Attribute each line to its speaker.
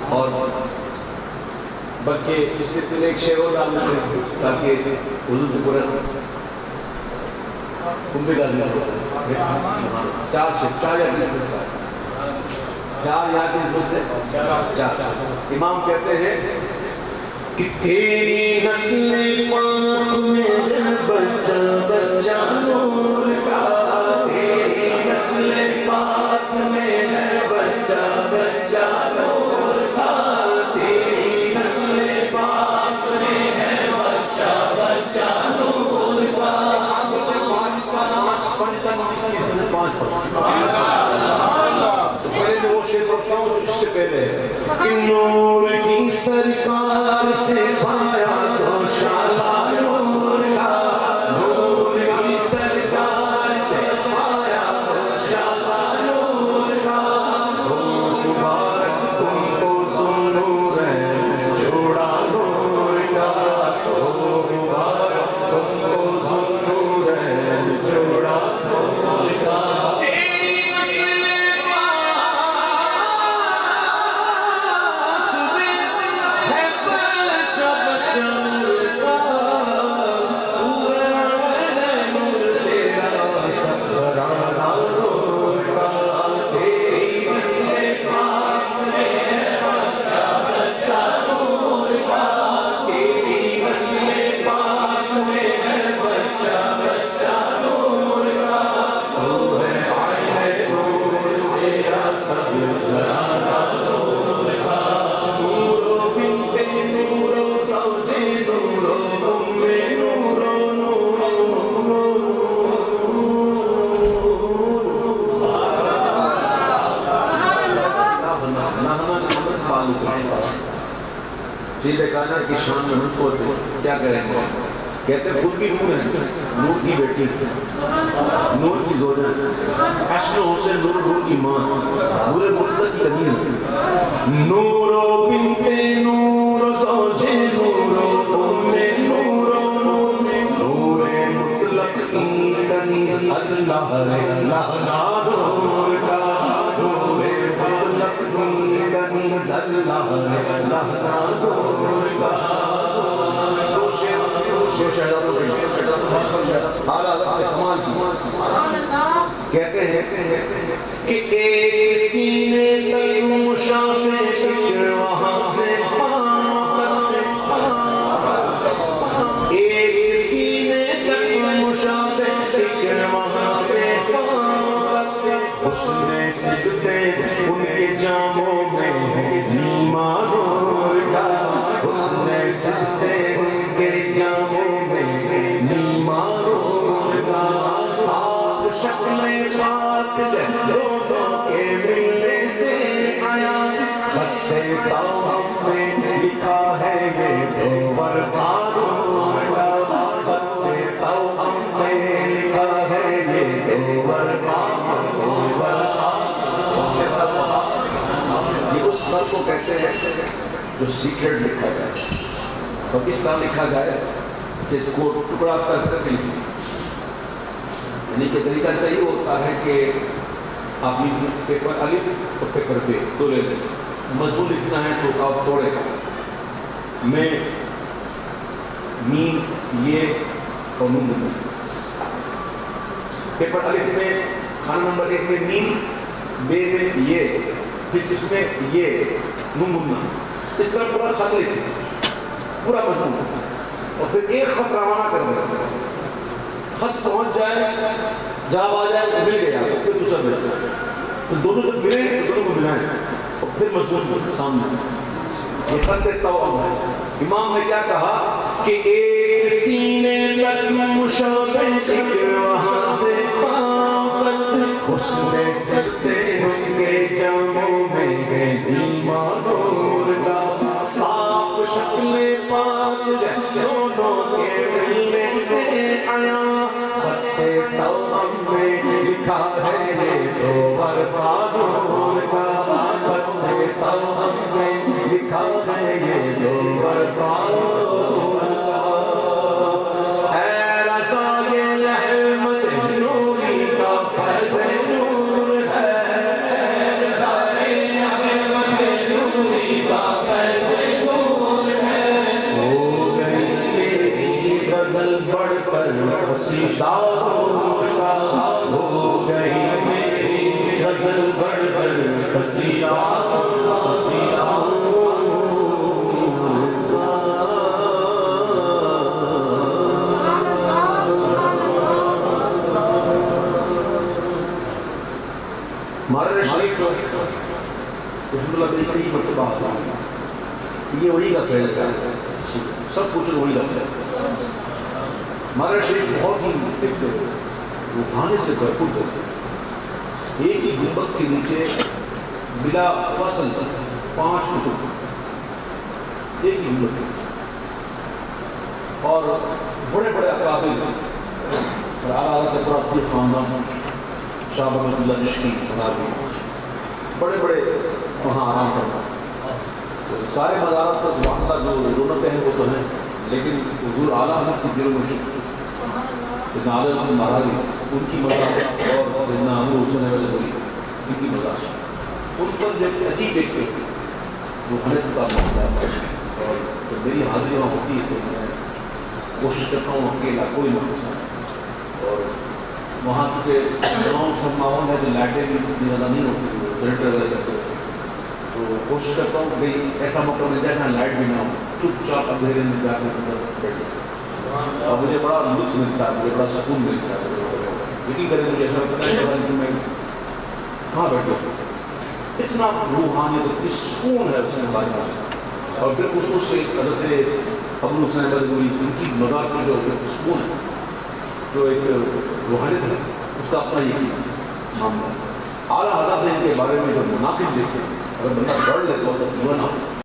Speaker 1: اور بلکہ اس سے پہلے ایک شعر اور ڈال دیتے ہیں تاکہ حضور کی پورا کمبے ڈال دیا چار یاد سے چار امام کہتے ہیں کہ تیری نسل پاک میرے بچہ بچہ نور کا، تیری نسل پاک میرے بچہ بچہ نور کا، تیری نسل پاک میرے بچہ بچہ نور کا۔ اس سے پہلے نور کی سرکار سے پایا تو شالا نور کا، نور کی سرکار سے پایا تو شالا نور کا، مبارک تم کو ضرور ہے جوڑا نور کا، مبارک تم کو ضرور ہے جوڑا نور کا۔ سیدھے کہنا کی شان میں ہم کو کیا کریں گے، کہتے ہیں خود بھی نور ہے، نور کی بیٹی، نور کی زوجہ، حسن حسین نور نور کی ماں، نور مطلق کی کمی ہے، نور و بنت نور زوج نور و ام نور نور مطلق کی کنیز اللہ اللہ نور کا، نور مطلق کی کنیز اللہ اللہ نور کا۔ کہتے ہیں کہ ایک سینے سے مشافے فکر وہاں سے ایک سینے سے مشافے فکر وہاں سے حسن سکتے ان کے جاموں میں نیما نور کا، حسن سکتے ان کے جاموں میں نیما نور کا، صاف شکل پاک لوگوں کے ملنے سے آیا، خط توہم میں لکھا ہے یہ دوور کا نور کا، خط توہم میں لکھا ہے یہ دوور کا نور کا۔ یہ اس خط کو کہتے ہیں جو سیکرٹ لکھا جائے، اور کس طرح لکھا جائے کہ اس کو ٹکڑا کر کر لکھیں، یعنی کہ طریقہ صحیح ہوتا ہے کہ آپ پیپر الف اور پیپر پہ دو لے لیں، مضمون لکھنا ہے تو آپ توڑے گا، میں میم یہ اور نون نون، پیپر الف میں خانہ نمبر 1 میں میم، بے میں یہ، پھر اس میں یہ نون نون، اس طرح پورا خط لکھیں، پورا مضمون، اور پھر ایک خط روانہ کر دیں، خط پہنچ جائے جواب آ جائے مل گیا پھر دوسرا مل جائے، تو دونوں جب ملیں تو دونوں کو ملائیں اور پھر مضمون سامنے، یہ خط توأم ہے۔ امام نے کیا کہا کہ ایک سینے تک مشابہ فکر وہاں سے پاپت، حسن سکتے ان کے جاموں میں نیما نور کا، صاف شکل پاک دونوں کے ملنے سے آیا، خط توأم میں لکھا ہے یہ دوور کا نور کا، خط توأم میں لکھا ہے یہ دوور کا نور کا۔ اے رسائل احمد نوری کا فیض نور ہے، اے رسائل احمد نوری ہمارے شریف رحمۃ اللہ علیہ کئی مرتبہ آتا ہے، یہ وہی کا فیل ہے، سب کچھ وہی کا فیل ہے۔ ہمارا شریف بہت ہی ایک روحانی سے بھرپور ہوتا ہے، ایک ہی گنبد کے نیچے بلا فصل 5 کتب ایک ہی گنبد کے نیچے، اور بڑے بڑے اکابر اور اعلیٰ حضرت پورا پورے خاندان شاہ محمد اللہ نشکی بڑے بڑے وہاں آرام کرنا، سارے مزارات پر سبحان اللہ جو رونقیں ہیں وہ تو ہیں، لیکن حضور اعلیٰ حضرت کی دلوں میں سیدنا عالم حسین مہراجی ان کی مزار اور سیدنا ابو حسین علیہ ان کی مزار، ان پر جو عجیب ایک روحانیت کا معاملہ ہے، اور جب میری حاضری وہاں ہوتی ہے تو میں کوشش کرتا ہوں اکیلا کوئی مقصد نہیں، اور وہاں چونکہ تمام سب ماحول ہے تو لائٹیں بھی اتنی زیادہ نہیں ہوتی، جنریٹر وغیرہ چلتے ہوتے، تو کوشش کرتا ہوں کہ ایسا موقع مل جائے جہاں لائٹ بھی نہ ہو، چپ چاپ اندھیرے میں جا کے بیٹھ جاتا، اور مجھے بڑا لطف ملتا ہے، مجھے بڑا سکون ملتا ہے، یقین کریں مجھے ایسا لگتا ہے کہ میں کہاں بیٹھا ہوں، اتنا روحانیت اتنی سکون ہے اس میں ہمارے پاس، اور پھر خصوص سے حضرت ابو حسین علیہ ان کی مزار کی جو سکون ہے، جو ایک روحانیت ہے، اس کا اپنا یہ معاملہ ہے۔ اعلیٰ حضرت نے ان کے بارے میں جو مناقب دیکھے، اگر بندہ پڑھ لیتا ہو تو دیوانہ ہو،